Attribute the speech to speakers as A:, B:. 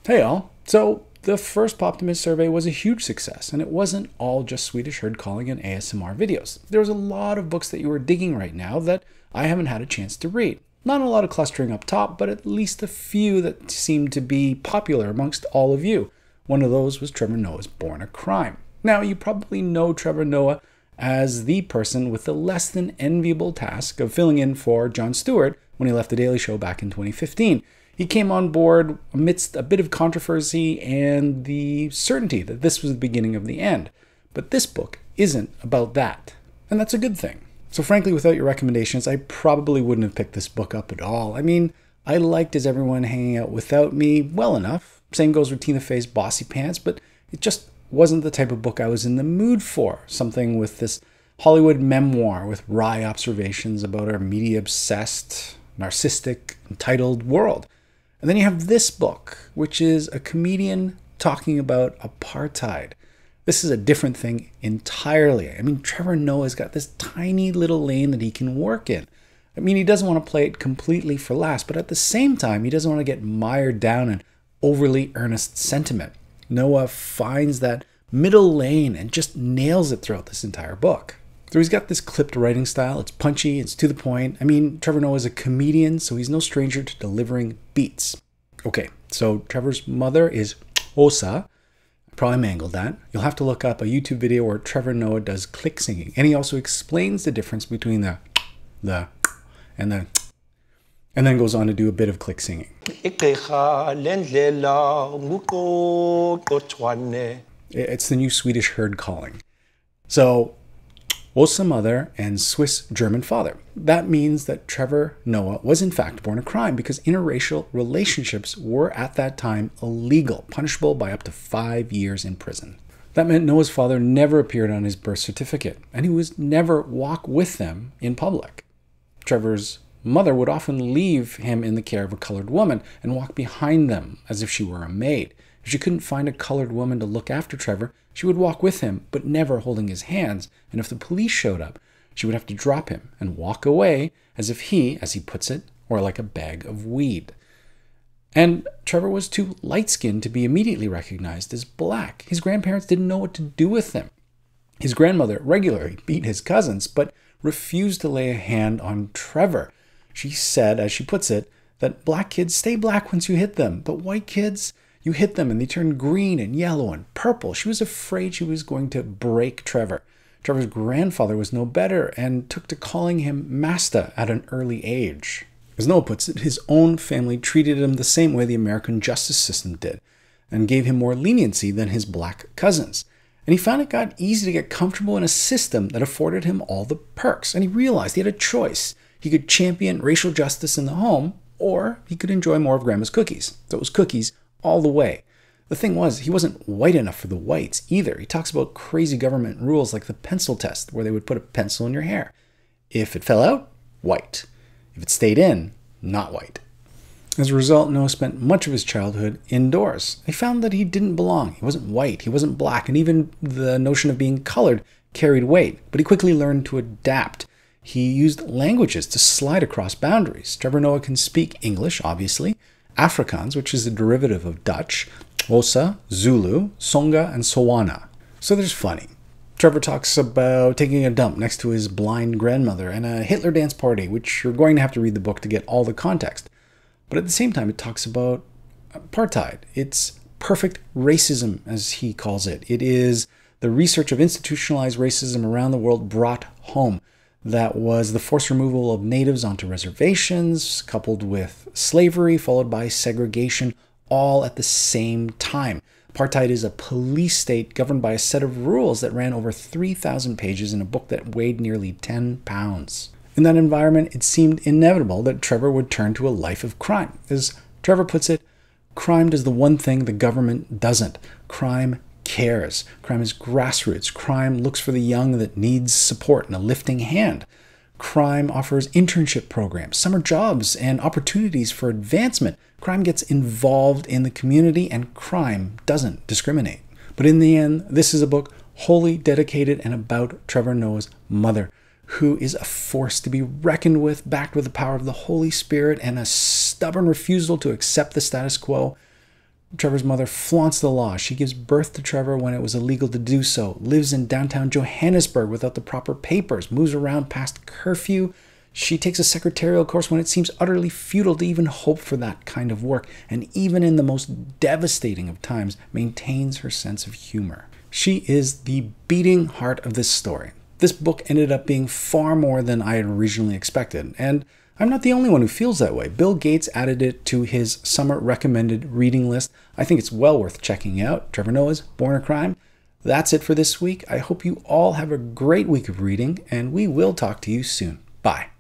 A: Hey all. So the first Poptimist survey was a huge success, and it wasn't all just Swedish herd calling and ASMR videos. There was a lot of books that you were digging right now that I haven't had a chance to read. Not a lot of clustering up top, but at least a few that seemed to be popular amongst all of you. One of those was Trevor Noah's Born a Crime. Now, you probably know Trevor Noah as the person with the less than enviable task of filling in for Jon Stewart when he left The Daily Show back in 2015. He came on board amidst a bit of controversy and the certainty that this was the beginning of the end. But this book isn't about that, and that's a good thing. So frankly, without your recommendations, I probably wouldn't have picked this book up at all. I mean, I liked Is Everyone Hanging Out Without Me well enough. Same goes with Tina Fey's Bossy Pants, but it just wasn't the type of book I was in the mood for. Something with this Hollywood memoir with wry observations about our media-obsessed, narcissistic, entitled world. And then you have this book, which is a comedian talking about apartheid. This is a different thing entirely. I mean, Trevor Noah's got this tiny little lane that he can work in. I mean, he doesn't want to play it completely for laughs, but at the same time, he doesn't want to get mired down in overly earnest sentiment. Noah finds that middle lane and just nails it throughout this entire book. So he's got this clipped writing style. It's punchy, it's to the point. I mean, Trevor Noah is a comedian, so he's no stranger to delivering beats. Okay, so Trevor's mother is Osa. I probably mangled that. You'll have to look up a YouTube video where Trevor Noah does click singing. And he also explains the difference between the, and the, and then goes on to do a bit of click singing. It's the new Swedish herd calling. So, Osa mother and Swiss German father. That means that Trevor Noah was in fact born a crime because interracial relationships were at that time illegal, punishable by up to 5 years in prison. That meant Noah's father never appeared on his birth certificate, and he was never walk with them in public. Trevor's mother would often leave him in the care of a colored woman and walk behind them as if she were a maid. If she couldn't find a colored woman to look after Trevor, she would walk with him, but never holding his hands, and if the police showed up, she would have to drop him and walk away as if he, as he puts it, were like a bag of weed. And Trevor was too light-skinned to be immediately recognized as black. His grandparents didn't know what to do with him. His grandmother regularly beat his cousins, but refused to lay a hand on Trevor. She said, as she puts it, that black kids stay black once you hit them, but white kids, you hit them and they turn green and yellow and purple. She was afraid she was going to break Trevor. Trevor's grandfather was no better and took to calling him Master at an early age. As Noah puts it, his own family treated him the same way the American justice system did and gave him more leniency than his black cousins. And he found it got easy to get comfortable in a system that afforded him all the perks. And he realized he had a choice. He could champion racial justice in the home, or he could enjoy more of grandma's cookies. So it was cookies all the way. The thing was, he wasn't white enough for the whites either. He talks about crazy government rules like the pencil test, where they would put a pencil in your hair. If it fell out, white. If it stayed in, not white. As a result, Noah spent much of his childhood indoors. He found that he didn't belong. He wasn't white, he wasn't black, and even the notion of being colored carried weight. But he quickly learned to adapt. He used languages to slide across boundaries. Trevor Noah can speak English, obviously, Afrikaans, which is a derivative of Dutch, Xhosa, Zulu, Songa, and Tswana. So there's funny. Trevor talks about taking a dump next to his blind grandmother and a Hitler dance party, which you're going to have to read the book to get all the context. But at the same time, it talks about apartheid. It's perfect racism, as he calls it. It is the research of institutionalized racism around the world brought home. That was the forced removal of natives onto reservations, coupled with slavery, followed by segregation, all at the same time. Apartheid is a police state governed by a set of rules that ran over 3,000 pages in a book that weighed nearly 10 pounds. In that environment, it seemed inevitable that Trevor would turn to a life of crime. As Trevor puts it, crime does the one thing the government doesn't. Crime cares. Crime is grassroots. Crime looks for the young that needs support and a lifting hand. Crime offers internship programs, summer jobs, and opportunities for advancement. Crime gets involved in the community, and crime doesn't discriminate. But in the end, this is a book wholly dedicated and about Trevor Noah's mother, who is a force to be reckoned with, backed with the power of the Holy Spirit and a stubborn refusal to accept the status quo. Trevor's mother flaunts the law. She gives birth to Trevor when it was illegal to do so, lives in downtown Johannesburg without the proper papers, moves around past curfew. She takes a secretarial course when it seems utterly futile to even hope for that kind of work, and even in the most devastating of times, maintains her sense of humor. She is the beating heart of this story. This book ended up being far more than I had originally expected, and I'm not the only one who feels that way. Bill Gates added it to his summer recommended reading list. I think it's well worth checking out. Trevor Noah's Born a Crime. That's it for this week. I hope you all have a great week of reading, and we will talk to you soon. Bye.